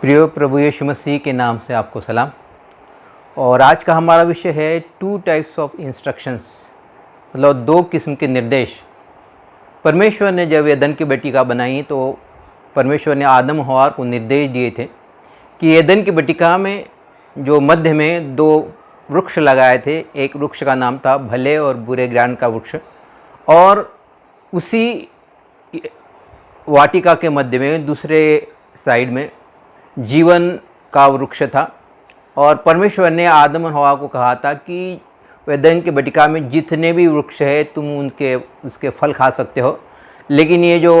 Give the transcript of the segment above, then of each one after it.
प्रिय प्रभु यीशु मसीह के नाम से आपको सलाम। और आज का हमारा विषय है 2 टाइप्स ऑफ इंस्ट्रक्शंस, मतलब 2 किस्म के निर्देश। परमेश्वर ने जब एदन की बटिका बनाई तो परमेश्वर ने आदम और हव्वा को निर्देश दिए थे कि एदन की बटिका में जो मध्य में 2 वृक्ष लगाए थे। एक वृक्ष का नाम था भले और बुरे ज्ञान का वृक्ष, और उसी वाटिका के मध्य में दूसरे साइड में जीवन का वृक्ष था। और परमेश्वर ने आदम और हव्वा को कहा था कि एदन की बटिका में जितने भी वृक्ष है तुम उसके फल खा सकते हो, लेकिन ये जो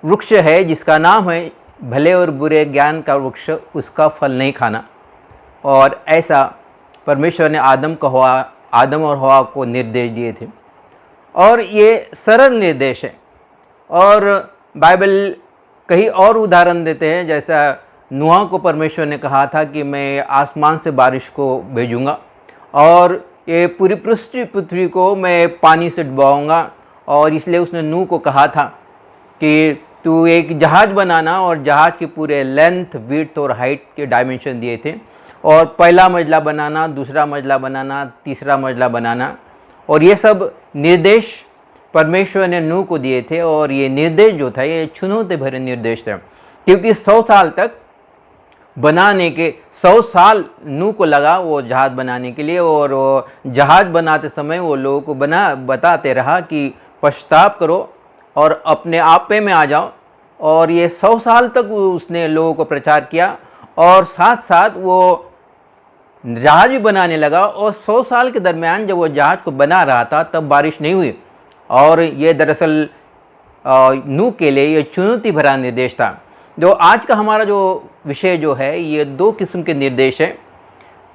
वृक्ष है जिसका नाम है भले और बुरे ज्ञान का वृक्ष, उसका फल नहीं खाना। और ऐसा परमेश्वर ने आदम और हव्वा को निर्देश दिए थे। और ये सरल निर्देश है। और बाइबल कई और उदाहरण देते हैं, जैसा नूह को परमेश्वर ने कहा था कि मैं आसमान से बारिश को भेजूंगा और ये पूरी पृथ्वी को मैं पानी से डुबाऊंगा। और इसलिए उसने नूह को कहा था कि तू एक जहाज़ बनाना, और जहाज़ के पूरे लेंथ, विड्थ और हाइट के डायमेंशन दिए थे। और पहला मंजिला बनाना, दूसरा मंजिला बनाना, तीसरा मंजिला बनाना, और ये सब निर्देश परमेश्वर ने नूह को दिए थे। और ये निर्देश जो था ये चुनौती भरे निर्देश थे, क्योंकि 100 साल तक बनाने के 100 साल नूह को लगा वो जहाज़ बनाने के लिए। और वो जहाज़ बनाते समय वो लोगों को बताते रहा कि पश्चाताप करो और अपने आपे में आ जाओ। और ये 100 साल तक उसने लोगों को प्रचार किया, और साथ साथ वो जहाज़ भी बनाने लगा। और 100 साल के दरमियान जब वो जहाज़ को बना रहा था तब बारिश नहीं हुई। और ये दरअसल नूह के लिए ये चुनौती भरा निर्देश था। जो आज का हमारा जो विषय जो है ये 2 किस्म के निर्देश हैं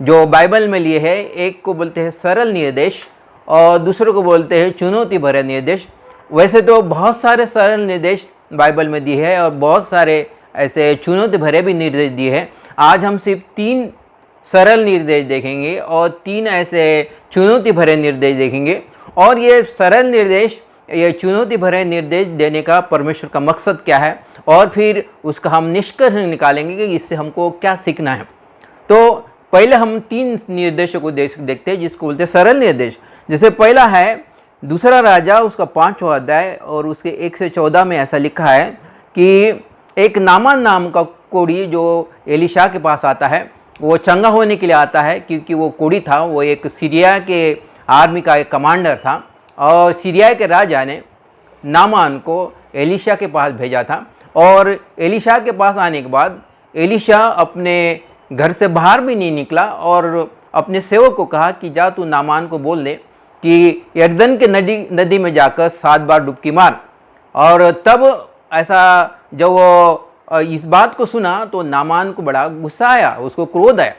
जो बाइबल में लिए हैं। एक को बोलते हैं सरल निर्देश और दूसरे को बोलते हैं चुनौती भरे निर्देश। वैसे तो बहुत सारे सरल निर्देश बाइबल में दिए हैं और बहुत सारे ऐसे चुनौती भरे भी निर्देश दिए हैं। आज हम सिर्फ 3 सरल निर्देश देखेंगे और 3 ऐसे चुनौती भरे निर्देश देखेंगे। और ये सरल निर्देश, ये चुनौती भरे निर्देश देने का परमेश्वर का मकसद क्या है, और फिर उसका हम निष्कर्ष निकालेंगे कि इससे हमको क्या सीखना है। तो पहले हम 3 निर्देशों को देखते हैं जिसको बोलते हैं सरल निर्देश। जैसे पहला है दूसरा राजा, उसका 5वां अध्याय और उसके 1 से 14 में ऐसा लिखा है कि एक नामान नाम का कोढ़ी जो एलीशा के पास आता है, वो चंगा होने के लिए आता है, क्योंकि वो कोढ़ी था, वो एक सीरिया के आर्मी का एक कमांडर था। और सीरिया के राजा ने नामान को एलीशा के पास भेजा था। और एलीशा के पास आने के बाद एलीशा अपने घर से बाहर भी नहीं निकला और अपने सेवक को कहा कि जा तू नामान को बोल दे कि यरदन के नदी में जाकर 7 बार डुबकी मार। और तब ऐसा जब वो इस बात को सुना तो नामान को बड़ा गुस्सा आया, उसको क्रोध आया।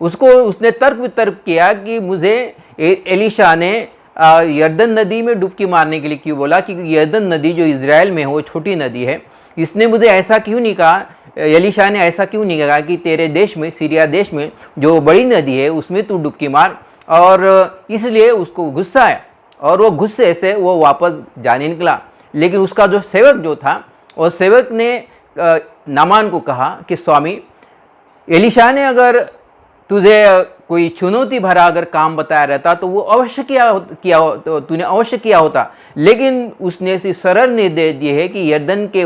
उसने तर्क वितर्क किया कि मुझे एलीशा ने यरदन नदी में डुबकी मारने के लिए क्यों बोला, क्योंकि यरदन नदी जो इजराइल में है वो छोटी नदी है। इसने मुझे ऐसा क्यों नहीं कहा, एलीशा ने ऐसा क्यों नहीं कहा कि तेरे देश में, सीरिया देश में जो बड़ी नदी है उसमें तू डुबकी मार। और इसलिए उसको गुस्सा आया और वो गुस्से से वो वापस जाने निकला। लेकिन उसका जो सेवक जो था, वो सेवक ने नामान को कहा कि स्वामी, एलीशा ने अगर तुझे कोई चुनौती भरा अगर काम बताया रहता तो वो अवश्य तो तूने अवश्य किया होता। लेकिन उसने ऐसी सरल निर्देश दिए है कि यरदन के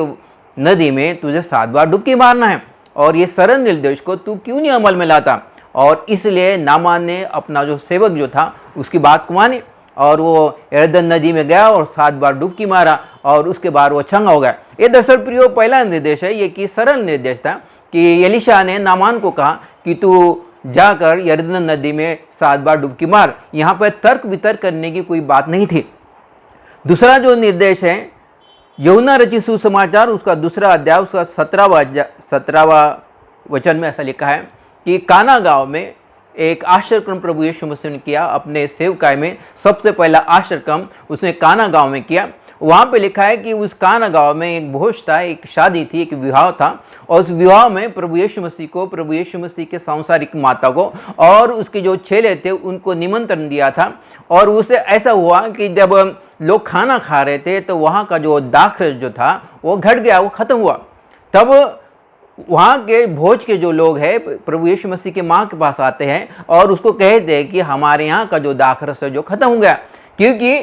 नदी में तुझे 7 बार डुबकी मारना है, और ये सरल निर्देश को तू क्यों नहीं अमल में लाता। और इसलिए नामान ने अपना जो सेवक जो था उसकी बात को मानी, और वो यरदन नदी में गया और 7 बार डुबकी मारा, और उसके बाद वो चंगा हो गया। ये दरअसल प्रियो पहला निर्देश है, ये कि सरल निर्देश था कि एलीशा ने नामान को कहा कि तू जाकर यरदन नदी में 7 बार डुबकी मार। यहाँ पर तर्क वितर्क करने की कोई बात नहीं थी। दूसरा जो निर्देश है यूहन्ना रचित सुसमाचार, उसका 2 अध्याय, उसका 17वां वचन में ऐसा लिखा है कि काना गांव में एक आश्चर्यक्रम प्रभु यीशु मसीह ने किया। अपने सेवकाई में सबसे पहला आश्चर्यक्रम उसने काना गांव में किया। वहाँ पे लिखा है कि उस काना गांव में एक भोज था, एक शादी थी, एक विवाह था। और उस विवाह में प्रभु यीशु मसीह के सांसारिक माता को और उसके जो चेले थे उनको निमंत्रण दिया था। और उसे ऐसा हुआ कि जब लोग खाना खा रहे थे तो वहाँ का जो दाखरस जो था वो घट गया, वो ख़त्म हुआ। तब वहाँ के भोज के जो लोग हैं प्रभु यीशु मसीह के माँ के पास आते हैं और उसको कहते हैं कि हमारे यहाँ का जो दाखरस है जो ख़त्म हो गया, क्योंकि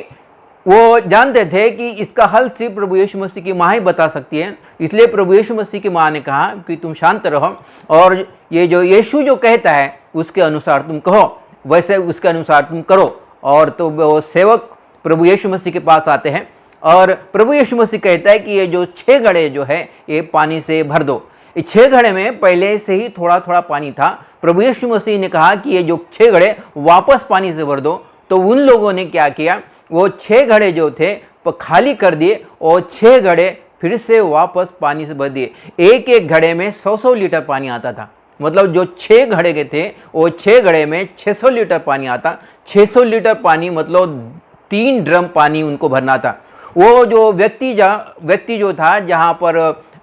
वो जानते थे कि इसका हल सिर्फ प्रभु यीशु मसीह की माँ ही बता सकती है। इसलिए प्रभु यीशु मसीह की माँ ने कहा कि तुम शांत रहो और ये जो यीशु जो कहता है उसके अनुसार तुम कहो, वैसे उसके अनुसार तुम करो। और तो वो सेवक प्रभु यीशु मसीह के पास आते हैं और प्रभु यीशु मसीह कहता है कि ये जो 6 घड़े जो है ये पानी से भर दो। इस 6 घड़े में पहले से ही थोड़ा थोड़ा पानी था। प्रभु यीशु मसीह ने कहा कि ये जो 6 घड़े वापस पानी से भर दो। तो उन लोगों ने क्या किया, वो 6 घड़े जो थे खाली कर दिए और 6 घड़े फिर से वापस पानी से भर दिए। एक एक घड़े में 100-100 लीटर पानी आता था। मतलब जो 6 घड़े के थे वो 6 घड़े में 600 लीटर पानी आता। 600 लीटर पानी मतलब 3 ड्रम पानी उनको भरना था। वो जो व्यक्ति जो था जहाँ पर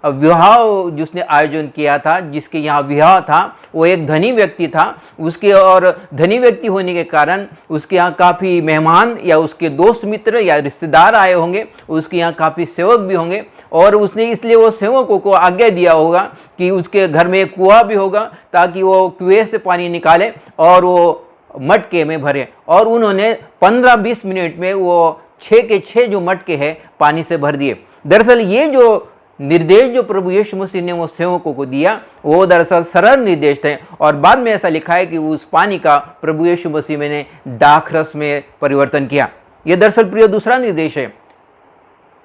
विवाह जिसने आयोजन किया था, जिसके यहाँ विवाह था, वो एक धनी व्यक्ति था। उसके और धनी व्यक्ति होने के कारण उसके यहाँ काफ़ी मेहमान या उसके दोस्त मित्र या रिश्तेदार आए होंगे, उसके यहाँ काफ़ी सेवक भी होंगे। और उसने इसलिए वो सेवकों को आज्ञा दिया होगा कि उसके घर में एक कुआं भी होगा ताकि वो कुएं से पानी निकाले और वो मटके में भरे। और उन्होंने 15-20 मिनट में वो 6 के 6 जो मटके हैं पानी से भर दिए। दरअसल ये जो निर्देश जो प्रभु यीशु मसीह ने वो सेवकों को दिया वो दरअसल सरल निर्देश थे। और बाद में ऐसा लिखा है कि उस पानी का प्रभु यीशु मसीह ने दाखरस में परिवर्तन किया। ये दरअसल प्रिय दूसरा निर्देश है।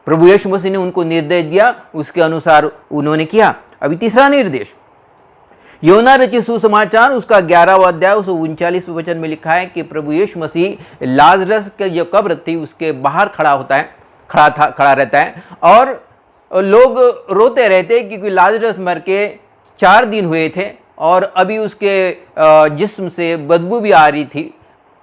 प्रभु यीशु मसीह ने उनको निर्देश दिया, उसके अनुसार उन्होंने किया। अभी तीसरा निर्देश, योना रचित सुसमाचार उसका 11वां अध्याय 39वें वचन में लिखा है कि प्रभु यीशु मसीह लाजरस के जो कब्र थी उसके बाहर खड़ा रहता है और लोग रोते रहते क्योंकि लाजरस मर के 4 दिन हुए थे और अभी उसके जिस्म से बदबू भी आ रही थी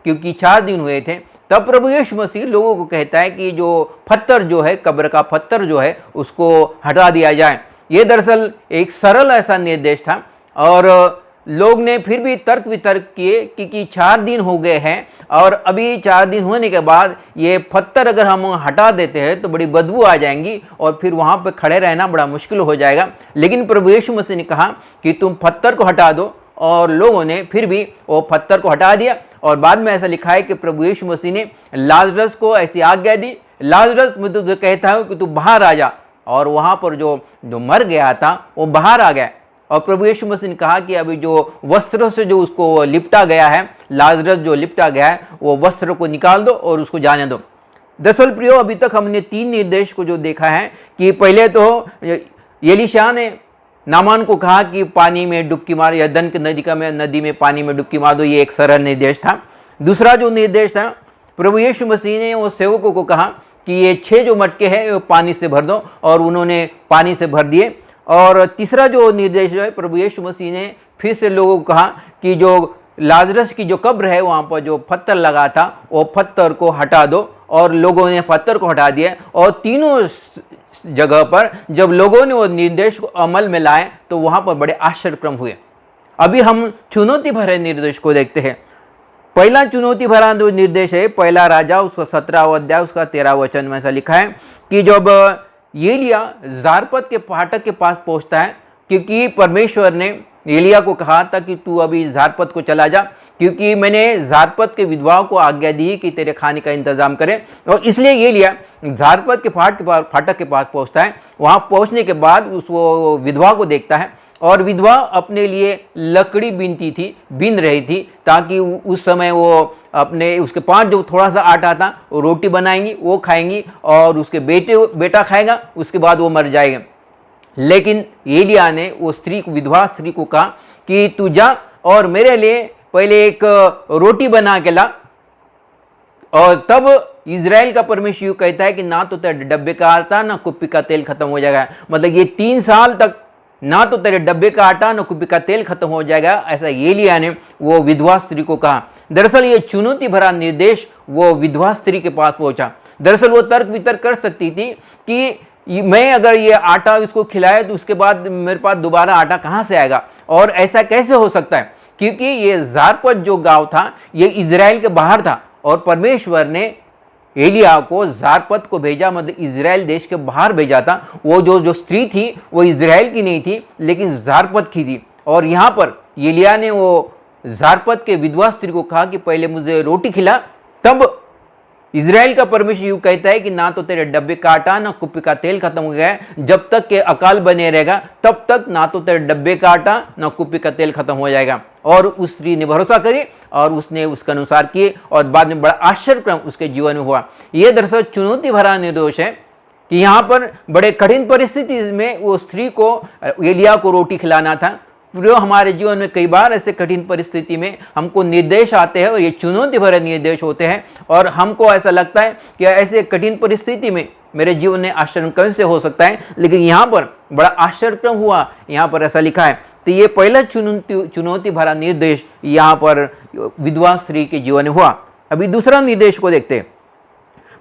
क्योंकि 4 दिन हुए थे। तब प्रभु यीशु मसीह लोगों को कहता है कि जो पत्थर जो है, कब्र का पत्थर जो है उसको हटा दिया जाए। ये दरअसल एक सरल ऐसा निर्देश था और लोग ने फिर भी तर्क वितर्क किए क्योंकि 4 दिन हो गए हैं और अभी 4 दिन होने के बाद ये पत्थर अगर हम हटा देते हैं तो बड़ी बदबू आ जाएंगी और फिर वहाँ पे खड़े रहना बड़ा मुश्किल हो जाएगा। लेकिन प्रभु यीशु मसीह ने कहा कि तुम पत्थर को हटा दो और लोगों ने फिर भी वो पत्थर को हटा दिया। और बाद में ऐसा लिखा है कि प्रभु यीशु मसीह ने लाजरस को ऐसी आज्ञा दी, लाजरस मैं तुझे कहता हूँ कि तू बाहर आ जा। और वहाँ पर जो मर गया था वो बाहर आ गया। और प्रभु यीशु मसीह ने कहा कि अभी जो वस्त्रों से जो उसको लिपटा गया है, लाजरस जो लिपटा गया है, वो वस्त्र को निकाल दो और उसको जाने दो। दरअसल प्रियो अभी तक हमने 3 निर्देश को जो देखा है कि पहले तो एलीशा ने नामान को कहा कि पानी में डुबकी मार, यरदन की नदी में पानी में डुबकी मार दो। ये एक सरल निर्देश था। दूसरा जो निर्देश था, प्रभु यीशु मसीह ने वो सेवकों को कहा कि ये 6 जो मटके हैं वो पानी से भर दो और उन्होंने पानी से भर दिए। और तीसरा जो निर्देश जो है, प्रभु यीशु मसीह ने फिर से लोगों को कहा कि जो लाजरस की जो कब्र है वहाँ पर जो पत्थर लगा था वो पत्थर को हटा दो। और लोगों ने पत्थर को हटा दिया और तीनों जगह पर जब लोगों ने वो निर्देश को अमल में लाए तो वहाँ पर बड़े आश्चर्यक्रम हुए। अभी हम चुनौती भरे निर्देश को देखते हैं। पहला चुनौती भरा जो निर्देश है, पहला राजा उसका 17वां अध्याय उसका 13वां वचन में ऐसा लिखा है कि जब एलिया जारपत के फाटक के पास पहुंचता है, क्योंकि परमेश्वर ने एलिया को कहा था कि तू अभी जारपत को चला जा, क्योंकि मैंने जारपत के विधवाओं को आज्ञा दी कि तेरे खाने का इंतजाम करें। और इसलिए एलिया जारपत के फाटक के पास पहुंचता है। वहां पहुंचने के बाद उस वो विधवा को देखता है और विधवा अपने लिए लकड़ी बीन रही थी ताकि उस समय वो अपने उसके पास जो थोड़ा सा आटा था वो रोटी बनाएंगी, वो खाएंगी और उसके बेटा खाएगा, उसके बाद वो मर जाएगा। लेकिन एलिया ने वो विधवा स्त्री को कहा कि तू जा और मेरे लिए पहले एक रोटी बना के ला। और तब इजराइल का परमेश्वर यूँ कहता है कि ना तो तेरे डब्बे का आटा ना कुप्पी का तेल खत्म हो जाएगा। मतलब ये 3 साल तक ना तो तेरे डब्बे का आटा ना कुप्पी का तेल खत्म हो जाएगा, ऐसा एलिया ने वो विधवा स्त्री को कहा। दरअसल ये चुनौती भरा निर्देश वो विधवा स्त्री के पास पहुंचा। दरअसल वो तर्क वितर्क कर सकती थी कि मैं अगर ये आटा इसको खिलाए तो उसके बाद मेरे पास दोबारा आटा कहाँ से आएगा और ऐसा कैसे हो सकता है, क्योंकि ये जारपत जो गांव था ये इजराइल के बाहर था और परमेश्वर ने एलिया को जारपत को भेजा, मतलब इजराइल देश के बाहर भेजा था। वो जो स्त्री थी वो इजराइल की नहीं थी लेकिन जारपत की थी। और यहाँ पर एलिया ने वो जारपत के विधवा स्त्री को कहा कि पहले मुझे रोटी खिला। तब इजराइल का परमेश्वर यूं कहता है कि ना तो तेरे डब्बे का आटा ना कुप्पी का तेल खत्म हो गया है, जब तक के अकाल बने रहेगा तब तक ना तो तेरे डब्बे का आटा ना कुप्पी का तेल खत्म हो जाएगा। और उस स्त्री ने भरोसा करी और उसने उसके अनुसार किए और बाद में बड़ा आश्चर्यक्रम उसके जीवन में हुआ। यह दरअसल चुनौती भरा निर्दोष है कि यहाँ पर बड़े कठिन परिस्थिति में वो स्त्री को, एलिया को रोटी खिलाना था। जो हमारे जीवन में कई बार ऐसे कठिन परिस्थिति में हमको निर्देश आते हैं और ये चुनौती भरे निर्देश होते हैं और हमको ऐसा लगता है कि ऐसे कठिन परिस्थिति में मेरे जीवन में आश्चर्य कैसे हो सकता है, लेकिन यहाँ पर बड़ा आश्चर्यक्रम हुआ। यहाँ पर ऐसा लिखा है। तो ये पहला चुनौती भरा निर्देश यहाँ पर विधवा स्त्री के जीवन में हुआ। अभी दूसरा निर्देश को देखते हैं।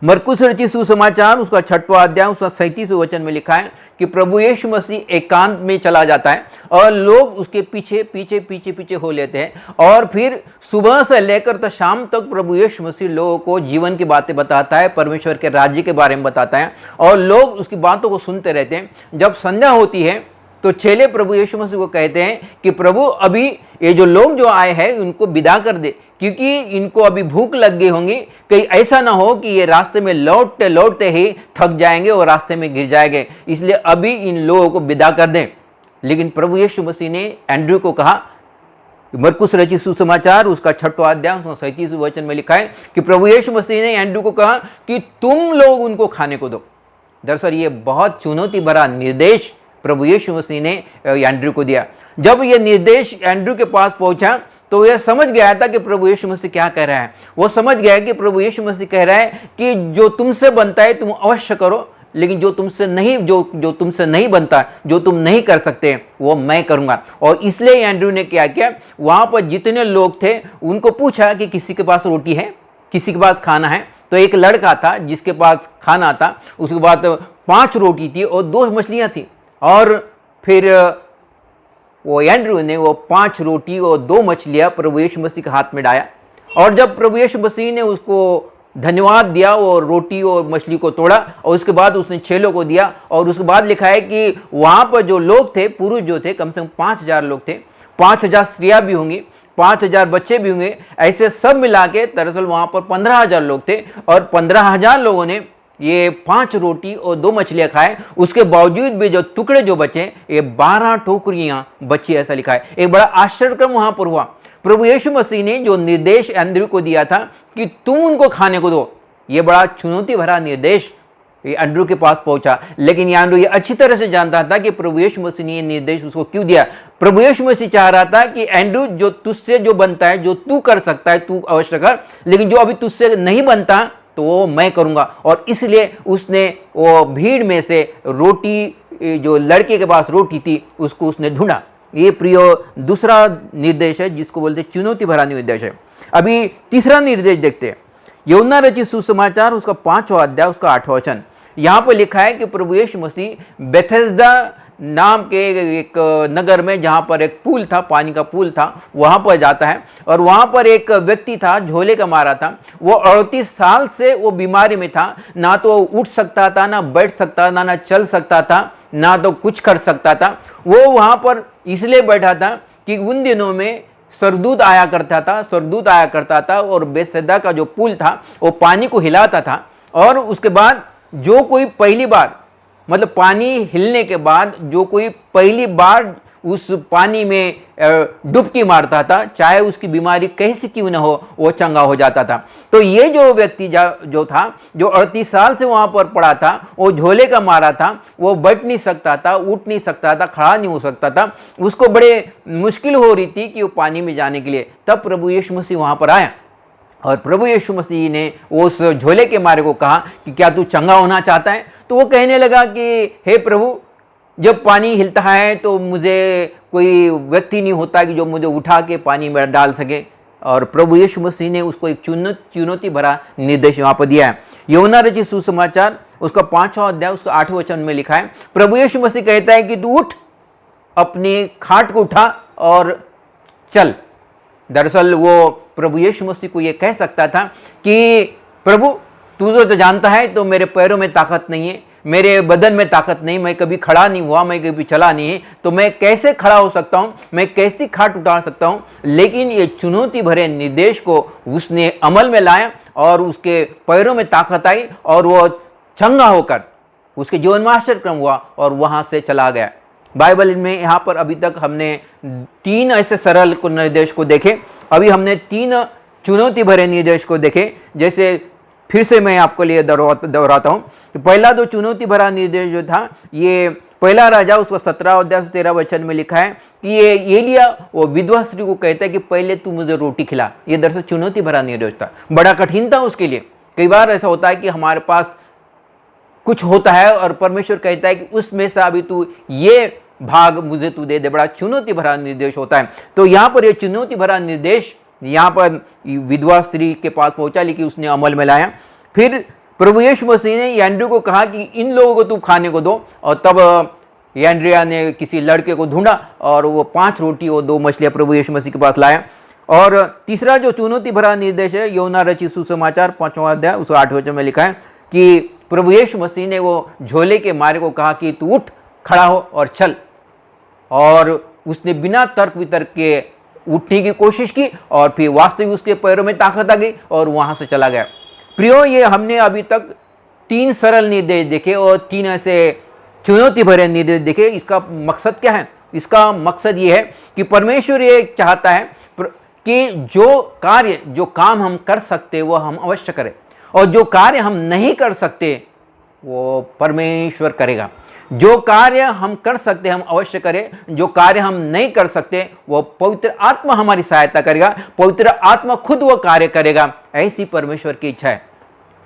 मरकुस रचित सुसमाचार उसका 6वां अध्याय उसका 37वें वचन में लिखा है कि प्रभु यीशु मसीह एकांत में चला जाता है और लोग उसके पीछे पीछे पीछे पीछे हो लेते हैं और फिर सुबह से लेकर तो शाम तक प्रभु यीशु मसीह लोगों को जीवन की बातें बताता है, परमेश्वर के राज्य के बारे में बताता है और लोग उसकी बातों को सुनते रहते हैं। जब संध्या होती है तो चेले प्रभु यीशु मसीह को कहते हैं कि प्रभु अभी ये जो लोग जो आए हैं उनको विदा कर दे, क्योंकि इनको अभी भूख लग गई होंगी। कहीं ऐसा ना हो कि ये रास्ते में लौटते लौटते ही थक जाएंगे और रास्ते में गिर जाएंगे, इसलिए अभी इन लोगों को विदा कर दें। लेकिन प्रभु यीशु मसीह ने एंड्रयू को कहा, मरकुस रचित सुसमाचार उसका 6वां अध्याय उसका 37वें वचन में लिखा है कि प्रभु यीशु मसीह ने एंड्रयू को कहा कि तुम लोग उनको खाने को दो। दरअसल ये बहुत चुनौती भरा निर्देश प्रभु यीशु मसीह ने एंड्रयू को दिया। जब ये निर्देश एंड्रयू के पास पहुंचा तो यह समझ गया था कि प्रभु यीशु मसीह क्या कह रहा है। वो समझ गया कि प्रभु यीशु मसीह कह रहा है कि जो तुमसे बनता है तुम अवश्य करो, लेकिन जो तुमसे नहीं बनता, जो तुम नहीं कर सकते, वो मैं करूंगा। और इसलिए एंड्रयू ने क्या किया, वहां पर जितने लोग थे उनको पूछा कि किसी के पास रोटी है, किसी के पास खाना है। तो एक लड़का था जिसके पास खाना था, उसके बाद 5 रोटी थी और 2 मछलियां थी। और फिर वो एंड्रयू ने वो 5 रोटी और 2 मछलियां प्रभु यीशु मसीह के हाथ में डाया और जब प्रभु यीशु मसीह ने उसको धन्यवाद दिया और रोटी और मछली को तोड़ा और उसके बाद उसने चेलों को दिया। और उसके बाद लिखा है कि वहां पर जो लोग थे, पुरुष जो थे, कम से कम 5000 लोग थे, 5000 स्त्रियां भी होंगी, 5000 बच्चे भी होंगे, ऐसे सब मिला के दरअसल वहां पर 15000 लोग थे। और 15000 लोगों ने ये 5 रोटी और 2 मछलियां खाए। उसके बावजूद भी जो टुकड़े जो बचे, ये 12 टोकरियां बची, ऐसा लिखा है। एक बड़ा आश्चर्यक्रम वहां पर हुआ। प्रभु यीशु मसीह ने जो निर्देश एंड्रयू को दिया था कि तुम उनको खाने को दो, ये बड़ा चुनौती भरा निर्देश एंड्रयू के पास पहुंचा। लेकिन एंड्रयू ये अच्छी तरह से जानता था कि प्रभु यीशु मसीह ने ये निर्देश उसको क्यों दिया। प्रभु यीशु मसीह चाह रहा था कि एंड्रयू, जो तुझसे जो बनता है, जो तू कर सकता है, तू अवश्य कर, लेकिन जो अभी तुझसे नहीं बनता तो वो मैं करूंगा। और इसलिए उसने वो भीड़ में से रोटी, जो लड़के के पास रोटी थी, उसको उसने ढूंढा। ये प्रियो दूसरा निर्देश है जिसको बोलते चुनौती भरा निर्देश है। अभी तीसरा निर्देश देखते हैं। यूहन्ना रचित सुसमाचार उसका 5वां अध्याय उसका 8वां वचन। यहाँ पर लिखा है कि प्रभु यीशु मसीह बेथेस्दा नाम के एक नगर में, जहाँ पर एक पुल था, पानी का पुल था, वहाँ पर जाता है। और वहाँ पर एक व्यक्ति था, झोले का मारा था। वो 38 साल से वो बीमारी में था, ना तो उठ सकता था, ना बैठ सकता था, ना चल सकता था, ना तो कुछ कर सकता था। वो वहाँ पर इसलिए बैठा था कि उन दिनों में स्वर्गदूत आया करता था और बेथेस्दा का जो पुल था वो पानी को हिलाता था। और उसके बाद जो कोई पहली बार, मतलब पानी हिलने के बाद जो कोई पहली बार उस पानी में डुबकी मारता था, चाहे उसकी बीमारी कैसी क्यों न हो, वो चंगा हो जाता था। तो ये जो व्यक्ति जो था, जो 38 साल से वहां पर पड़ा था, वो झोले का मारा था, वो बैठ नहीं सकता था, उठ नहीं सकता था, खड़ा नहीं हो सकता था, उसको बड़े मुश्किल हो रही थी कि वो पानी में जाने के लिए। तब प्रभु यीशु मसीह वहां पर आया और प्रभु यीशु मसीह ने उस झोले के मारे को कहा कि क्या तू चंगा होना चाहता है। तो वो कहने लगा कि हे प्रभु, जब पानी हिलता है तो मुझे कोई व्यक्ति नहीं होता कि जो मुझे उठा के पानी में डाल सके। और प्रभु यीशु मसीह ने उसको एक चुनौती भरा निर्देश वहाँ पर दिया है। यूहन्ना रचित सुसमाचार उसका 5वां अध्याय उसका 8वें वचन में लिखा है, प्रभु यीशु मसीह कहता है कि तू उठ, अपनी खाट को उठा और चल। दरअसल वो प्रभु यीशु मसीह को ये कह सकता था कि प्रभु, तू तो जानता है तो मेरे पैरों में ताकत नहीं है, मेरे बदन में ताकत नहीं, मैं कभी खड़ा नहीं हुआ, मैं कभी चला नहीं है, तो मैं कैसे खड़ा हो सकता हूँ, मैं कैसी खाट उठा सकता हूँ। लेकिन ये चुनौती भरे निर्देश को उसने अमल में लाया और उसके पैरों में ताकत आई और वो चंगा होकर उसके जीवन में आश्चर्यक्रम हुआ और वहाँ से चला गया। बाइबल में यहाँ पर अभी तक हमने 3 ऐसे सरल निर्देश को देखे, अभी हमने 3 चुनौती भरे निर्देश को देखे। जैसे फिर से मैं आपको लिए दोहराता हूँ। तो पहला जो चुनौती भरा निर्देश जो था, ये पहला राजा उसका 17 अध्याय 13 वचन में लिखा है कि ये एलिया वो विधवा स्त्री को कहता है कि पहले तू मुझे रोटी खिला। ये दरअसल चुनौती भरा निर्देश था, बड़ा कठिन था उसके लिए। कई बार ऐसा होता है कि हमारे पास कुछ होता है और परमेश्वर कहता है कि उसमें से अभी तू ये भाग मुझे तू दे दे। बड़ा चुनौती भरा निर्देश होता है। तो यहाँ पर ये चुनौती भरा निर्देश यहाँ पर विधवा स्त्री के पास पहुंचा, लेकिन उसने अमल में लाया। फिर प्रभु यीशु मसीह ने एंड्रयू को कहा कि इन लोगों को तू खाने को दो, और तब एंड्रिया ने किसी लड़के को ढूंढा और वो 5 रोटी और 2 मछलियाँ प्रभु यीशु मसीह के पास लाया। और तीसरा जो चुनौती भरा निर्देश है, यूहन्ना रचित सुसमाचार 5वां अध्याय उसका 8वें वचन में लिखा है कि प्रभु यीशु मसीह ने वो झोले के मारे को कहा कि तू उठ, खड़ा हो और चल। और उसने बिना तर्क वितर्क के उठने की कोशिश की और फिर वास्तविक उसके पैरों में ताकत आ गई और वहां से चला गया। प्रियो, ये हमने अभी तक 3 सरल निर्देश देखे और 3 ऐसे चुनौती भरे निर्देश देखे। इसका मकसद क्या है? इसका मकसद ये है कि परमेश्वर ये चाहता है कि जो काम हम कर सकते वो हम अवश्य करें, और जो कार्य हम नहीं कर सकते वो परमेश्वर करेगा। जो कार्य हम कर सकते हम अवश्य करें, जो कार्य हम नहीं कर सकते वो पवित्र आत्मा हमारी सहायता करेगा, पवित्र आत्मा खुद वो कार्य करेगा। ऐसी परमेश्वर की इच्छा है।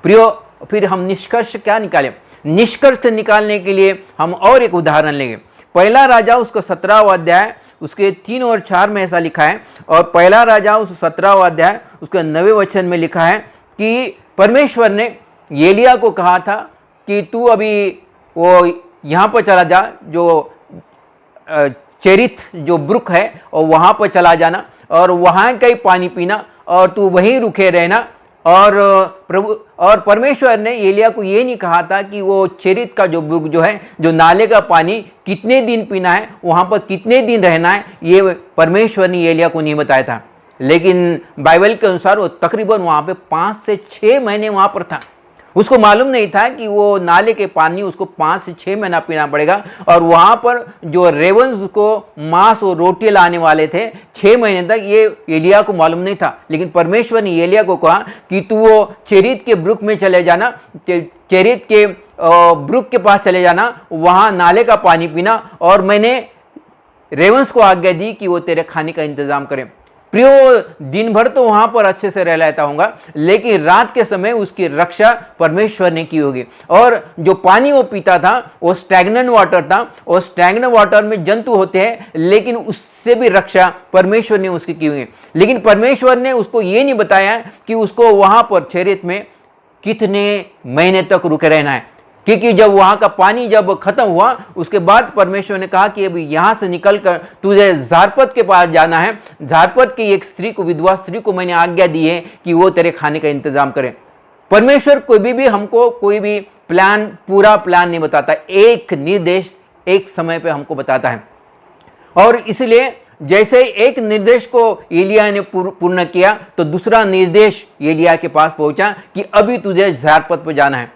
प्रियो, फिर हम निष्कर्ष क्या निकालें? निष्कर्ष निकालने के लिए हम और एक उदाहरण लेंगे। पहला राजा उसका 17वां अध्याय उसके 3 और 4 में ऐसा लिखा है, और पहला राजा उस 17वां अध्याय उसके 9वें वचन में लिखा है कि परमेश्वर ने एलिया को कहा था कि तू अभी वो यहाँ पर चला जा, जो चेरित जो ब्रुक है और वहाँ पर चला जाना और वहाँ का ही पानी पीना और तू वहीं रुके रहना। और परमेश्वर ने एलिया को ये नहीं कहा था कि वो चेरित का जो ब्रुक जो है, जो नाले का पानी कितने दिन पीना है, वहाँ पर कितने दिन रहना है, ये परमेश्वर ने एलिया को नहीं बताया था। लेकिन बाइबल के अनुसार वो तकरीबन वहाँ पे 5 से 6 महीने वहाँ पर था। उसको मालूम नहीं था कि वो नाले के पानी उसको 5 से 6 महीना पीना पड़ेगा, और वहाँ पर जो रेवंस उसको मांस और रोटी लाने वाले थे 6 महीने तक, ये एलिया को मालूम नहीं था। लेकिन परमेश्वर ने एलिया को कहा कि तू वो चेरित के ब्रुक में चले जाना, चेरित के ब्रुक के पास चले जाना, वहाँ नाले का पानी पीना, और मैंने रेवंस को आज्ञा दी कि वो तेरे खाने का इंतजाम करें। प्रियो, दिन भर तो वहां पर अच्छे से रह लेता होगा, लेकिन रात के समय उसकी रक्षा परमेश्वर ने की होगी। और जो पानी वो पीता था वो स्टैग्नेंट वाटर था, और स्टैग्नेंट वाटर में जंतु होते हैं, लेकिन उससे भी रक्षा परमेश्वर ने उसकी की हुई। लेकिन परमेश्वर ने उसको ये नहीं बताया कि उसको वहां पर चेरित में कितने महीने तक रुके रहना है, क्योंकि जब वहां का पानी जब खत्म हुआ उसके बाद परमेश्वर ने कहा कि अभी यहां से निकल कर तुझे जारपत के पास जाना है। जारपत की एक स्त्री को, विधवा स्त्री को मैंने आज्ञा दी है कि वो तेरे खाने का इंतजाम करे। परमेश्वर कोई भी हमको कोई भी प्लान, पूरा प्लान नहीं बताता, एक निर्देश एक समय पे हमको बताता है। और इसलिए जैसे एक निर्देश को एलिया ने पूर्ण किया, तो दूसरा निर्देश एलिया के पास पहुंचा कि अभी तुझे जारपत पर जाना है।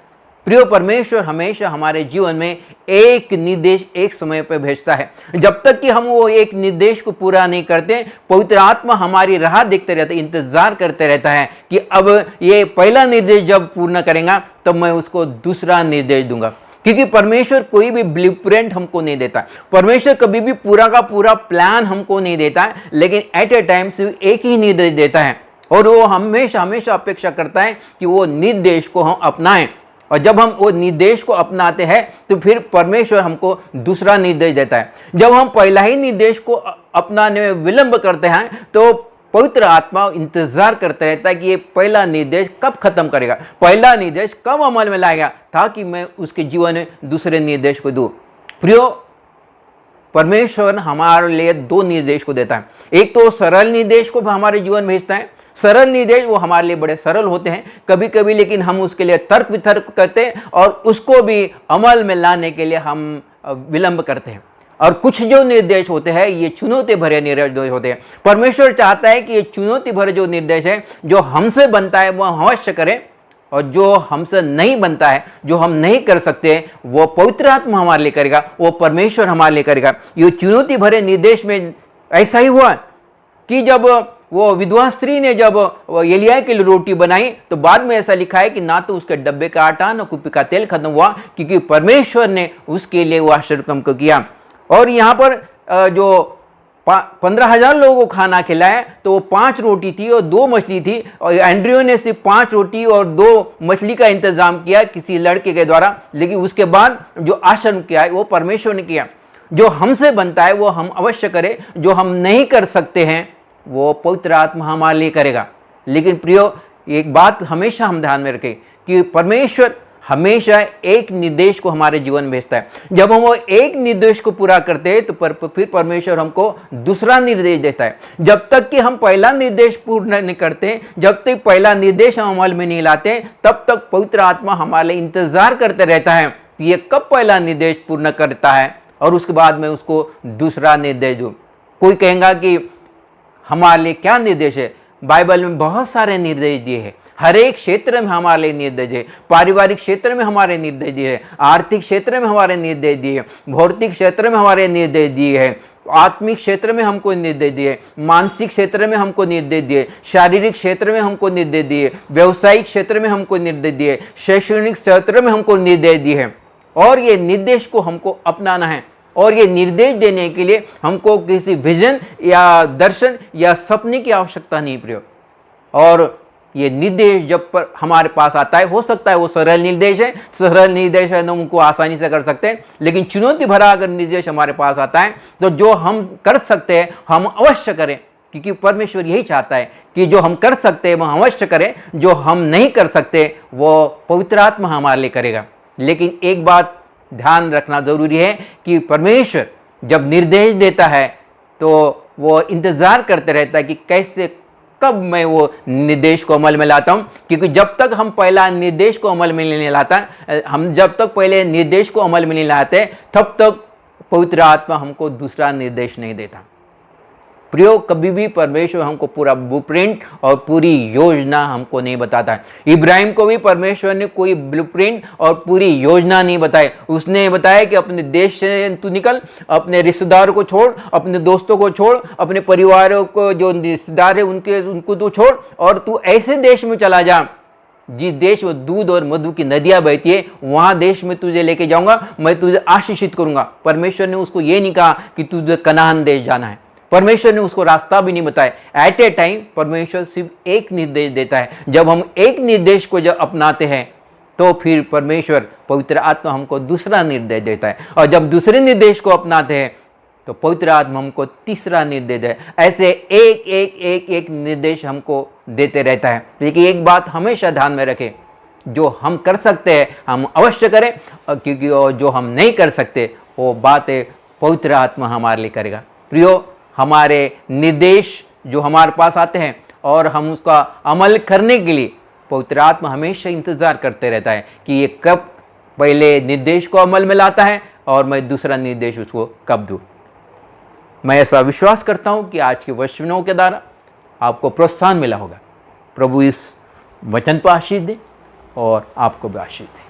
प्रिय, परमेश्वर हमेशा हमारे जीवन में एक निर्देश एक समय पर भेजता है। जब तक कि हम वो एक निर्देश को पूरा नहीं करते, पवित्र आत्मा हमारी राह देखते रहता है, इंतजार करते रहता है कि अब ये पहला निर्देश जब पूर्ण करेगा तब मैं उसको दूसरा निर्देश दूंगा। क्योंकि परमेश्वर कोई भी ब्लूप्रिंट हमको नहीं देता, परमेश्वर कभी भी पूरा का पूरा प्लान हमको नहीं देता है, लेकिन एट ए टाइम सिर्फ एक ही निर्देश देता है, और वो हमेशा हमेशा अपेक्षा करता है कि वो निर्देश को हम अपनाएं। और जब हम वो निर्देश को अपनाते हैं तो फिर परमेश्वर हमको दूसरा निर्देश देता है। जब हम पहला ही निर्देश को अपनाने में विलंब करते हैं तो पवित्र आत्मा इंतजार करता रहता है कि ये पहला निर्देश कब खत्म करेगा, पहला निर्देश कब अमल में लाएगा, ताकि मैं उसके जीवन में दूसरे निर्देश को दूं। प्रियो, परमेश्वर हमारे लिए 2 निर्देश को देता है। एक तो सरल निर्देश को हमारे जीवन में भेजता है, सरल निर्देश वो हमारे लिए बड़े सरल होते हैं कभी कभी, लेकिन हम उसके लिए तर्क वितर्क करते हैं और उसको भी अमल में लाने के लिए हम विलंब करते हैं। और कुछ जो निर्देश होते हैं ये चुनौती भरे निर्देश होते हैं। परमेश्वर चाहता है कि ये चुनौती भरे जो निर्देश है जो हमसे बनता है वो हम अवश्य करें, और जो हमसे नहीं बनता है, जो हम नहीं कर सकते, वो पवित्र आत्मा हमारे लिए करेगा, वो परमेश्वर हमारे लिए करेगा। ये चुनौती भरे निर्देश में ऐसा ही हुआ कि जब वो विधवा स्त्री ने जब एलिया के लिए रोटी बनाई तो बाद में ऐसा लिखा है कि ना तो उसके डब्बे का आटा ना कुप्पी का तेल खत्म हुआ, क्योंकि परमेश्वर ने उसके लिए वो आश्चर्य काम को किया। और यहाँ पर जो 15,000 लोगों को खाना खिलाया तो वो 5 रोटी थी और 2 मछली थी, और एंड्रयू ने सिर्फ 5 रोटी और 2 मछली का इंतजाम किया किसी लड़के के द्वारा, लेकिन उसके बाद जो आश्रम किया है वो परमेश्वर ने किया। जो हमसे बनता है वो हम अवश्य करें, जो हम नहीं कर सकते हैं वो पवित्र आत्मा हमारे लिए करेगा। लेकिन प्रियो, एक बात हमेशा हम ध्यान में रखें कि परमेश्वर हमेशा एक निर्देश को हमारे जीवन में भेजता है। जब हम वो एक निर्देश को पूरा करते हैं तो फिर परमेश्वर हमको दूसरा निर्देश देता है। जब तक कि हम पहला निर्देश पूर्ण नहीं करते, जब तक पहला निर्देश हम अमल में नहीं लाते, तब तक पवित्र आत्मा हमारे लिए इंतजार करते रहता है कि ये कब पहला निर्देश पूर्ण करता है और उसके बाद मैं उसको दूसरा निर्देश दूँ। कोई कहेगा कि हमारे लिए क्या निर्देश है? बाइबल में बहुत सारे निर्देश दिए हैं। हर एक क्षेत्र में हमारे लिए निर्देश है। पारिवारिक क्षेत्र में हमारे निर्देश दिए हैं, आर्थिक क्षेत्र में हमारे निर्देश दिए हैं, भौतिक क्षेत्र में हमारे निर्देश दिए हैं, आत्मिक क्षेत्र में हमको निर्देश दिए, मानसिक क्षेत्र में हमको निर्देश दिए, शारीरिक क्षेत्र में हमको निर्देश दिए, व्यवसायिक क्षेत्र में हमको निर्देश दिए, शैक्षणिक क्षेत्र में हमको निर्देश दिए हैं। और ये निर्देश को हमको अपनाना है, और ये निर्देश देने के लिए हमको किसी विजन या दर्शन या सपने की आवश्यकता नहीं प्रियो। और ये निर्देश जब पर हमारे पास आता है, हो सकता है वो सरल निर्देश है, सरल निर्देश है तो उनको आसानी से कर सकते हैं, लेकिन चुनौती भरा अगर निर्देश हमारे पास आता है तो जो हम कर सकते हैं हम अवश्य करें, क्योंकि परमेश्वर यही चाहता है कि जो हम कर सकते हैं वो अवश्य करें, जो हम नहीं कर सकते वो पवित्र आत्मा हमारे लिए करेगा। लेकिन एक बात ध्यान रखना जरूरी है कि परमेश्वर जब निर्देश देता है तो वो इंतजार करते रहता है कि कैसे कब मैं वो निर्देश को अमल में लाता हूँ, क्योंकि जब तक हम पहला निर्देश को अमल में नहीं लाता, हम जब तक पहले निर्देश को अमल में नहीं लाते, तब तक पवित्र आत्मा हमको दूसरा निर्देश नहीं देता। प्रियो, कभी भी परमेश्वर हमको पूरा ब्लूप्रिंट और पूरी योजना हमको नहीं बताता है। इब्राहिम को भी परमेश्वर ने कोई ब्लूप्रिंट और पूरी योजना नहीं बताई। उसने बताया कि अपने देश से तू निकल, अपने रिश्तेदारों को छोड़, अपने दोस्तों को छोड़, अपने परिवारों को जो रिश्तेदार है उनको तू छोड़ और तू ऐसे देश में चला जा जिस देश में दूध और मधु की नदियां बहती है, वहां देश में तुझे लेके जाऊंगा, मैं तुझे आशीषित करूंगा। परमेश्वर ने उसको ये नहीं कहा कि तुझे कनान देश जाना है। परमेश्वर ने उसको रास्ता भी नहीं बताया। एट ए टाइम परमेश्वर सिर्फ एक निर्देश देता है। जब हम एक निर्देश को जब अपनाते हैं तो फिर परमेश्वर पवित्र आत्मा हमको दूसरा निर्देश देता है, और जब दूसरे निर्देश को अपनाते हैं तो पवित्र आत्मा हमको तीसरा निर्देश है। ऐसे एक एक एक एक निर्देश हमको देते रहता है। लेकिन एक बात हमेशा ध्यान में रखें, जो हम कर सकते हैं हम अवश्य करें, क्योंकि जो हम नहीं कर सकते वो बातें पवित्र आत्मा हमारे लिए करेगा। प्रियो, हमारे निर्देश जो हमारे पास आते हैं और हम उसका अमल करने के लिए पवित्र आत्मा हमेशा इंतज़ार करते रहता है कि ये कब पहले निर्देश को अमल में लाता है और मैं दूसरा निर्देश उसको कब दूँ। मैं ऐसा विश्वास करता हूँ कि आज के वचनों के द्वारा आपको प्रोत्साहन मिला होगा। प्रभु इस वचन पर आशीष दे और आपको भी आशीष दे।